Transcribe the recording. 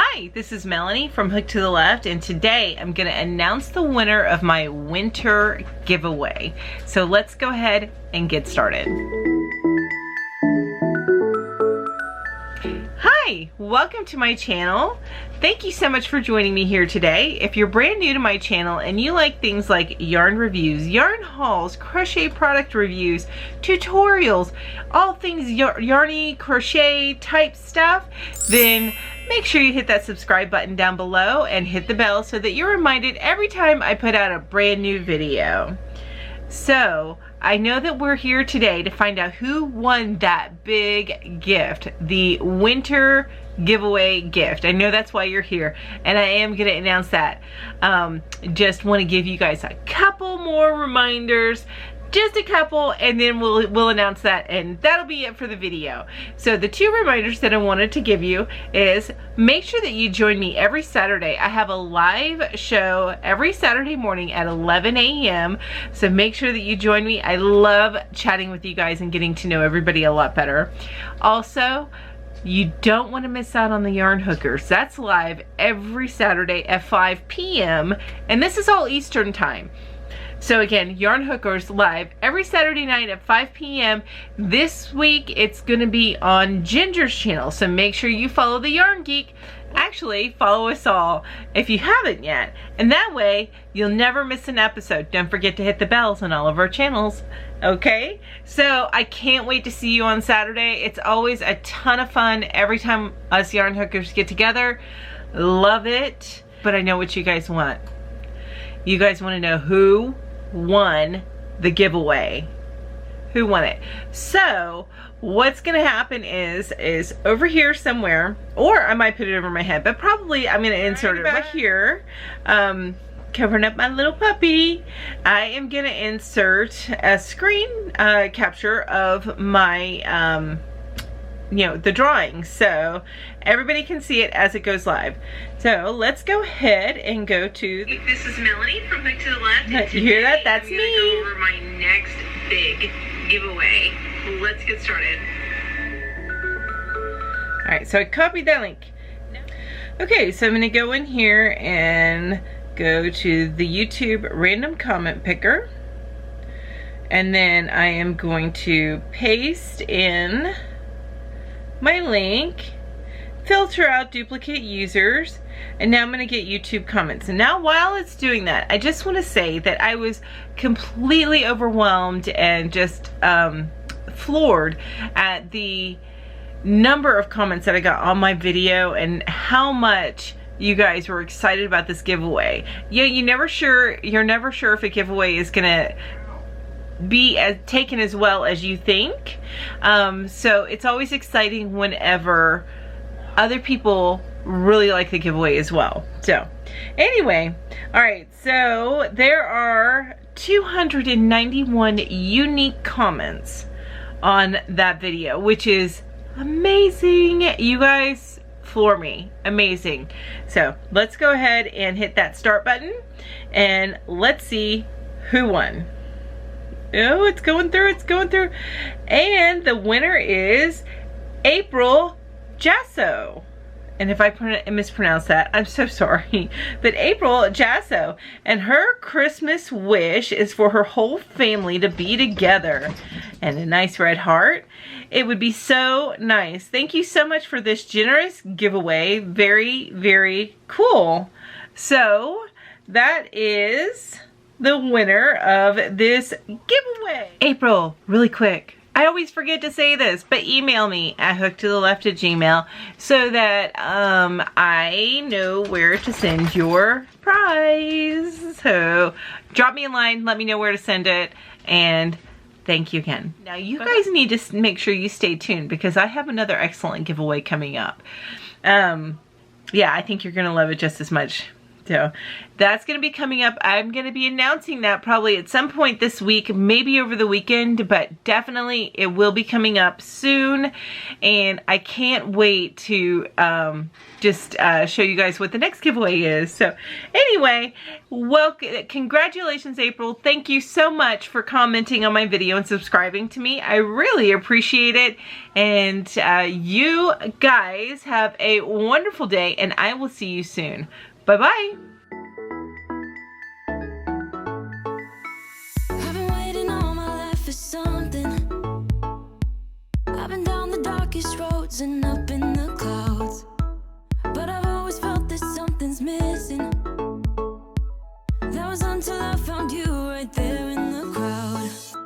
Hi, this is Melanie from Hook to the Left, and today I'm going to announce the winner of my winter giveaway. So let's go ahead and get started. Hi, welcome to my channel. Thank you so much for joining me here today. If you're brand new to my channel and you like things like yarn reviews, yarn hauls, crochet product reviews, tutorials, all things yarny crochet type stuff, then make sure you hit that subscribe button down below and hit the bell so that you're reminded every time I put out a brand new video. So I know that we're here today to find out who won that big gift, the winter giveaway gift. I know that's why you're here, and I am going to announce that. Just want to give you guys a couple more reminders, just a couple, and then we'll announce that, and that'll be it for the video. So the two reminders that I wanted to give you is make sure that you join me every Saturday. I have a live show every Saturday morning at 11 a.m. So make sure that you join me. I love chatting with you guys and getting to know everybody a lot better. Also, you don't want to miss out on the Yarn Hookers. That's live every Saturday at 5 p.m. and this is all Eastern time. So again, Yarn Hookers live every Saturday night at 5 p.m. This week it's going to be on Ginger's channel, so make sure you follow the Yarn Geek. Actually, follow us all if you haven't yet, and that way you'll never miss an episode. Don't forget to hit the bells on all of our channels. Okay, so I can't wait to see you on Saturday. It's always a ton of fun every time us Yarn Hookers get together. Love it. But I know what you guys want. You guys want to know who won the giveaway. Who won it? So what's gonna happen is over here somewhere, or I might put it over my head, but probably I'm gonna insert it right here, covering up my little puppy. I am gonna insert a screen capture of my you know, the drawing, so everybody can see it as it goes live. So let's go ahead and go to This is Melanie from Hook to the Left. You hear that? That's I'm me. Go over my next big giveaway. Let's get started. Alright, so I copied that link. Okay, so I'm going to go in here and go to the YouTube random comment picker. And then I am going to paste in my link, filter out duplicate users, and now I'm going to get YouTube comments. And now while it's doing that, I just want to say that I was completely overwhelmed and just floored at the number of comments that I got on my video and how much you guys were excited about this giveaway. You're never sure if a giveaway is gonna be taken as well as you think. So it's always exciting whenever other people really like the giveaway as well. So anyway, all right, so there are 291 unique comments on that video, which is amazing. You guys floor me. Amazing. So let's go ahead and hit that start button and let's see who won. Oh, it's going through, it's going through. And the winner is April Jasso. And if I mispronounce that, I'm so sorry. But April Jasso, and her Christmas wish is for her whole family to be together. And a nice red heart. It would be so nice. Thank you so much for this generous giveaway. Very, very cool. So that is the winner of this giveaway. April, really quick. I always forget to say this, but email me at hooktotheleft@gmail.com so that I know where to send your prize. So drop me a line, let me know where to send it, and thank you again. Now you guys need to make sure you stay tuned because I have another excellent giveaway coming up. Yeah, I think you're gonna love it just as much. So that's going to be coming up. I'm going to be announcing that probably at some point this week, maybe over the weekend, but definitely it will be coming up soon. And I can't wait to just show you guys what the next giveaway is. So anyway, congratulations, April. Thank you so much for commenting on my video and subscribing to me. I really appreciate it. And you guys have a wonderful day, and I will see you soon. Bye-bye. I've been waiting all my life for something. I've been down the darkest roads and up in the clouds, but I've always felt that something's missing.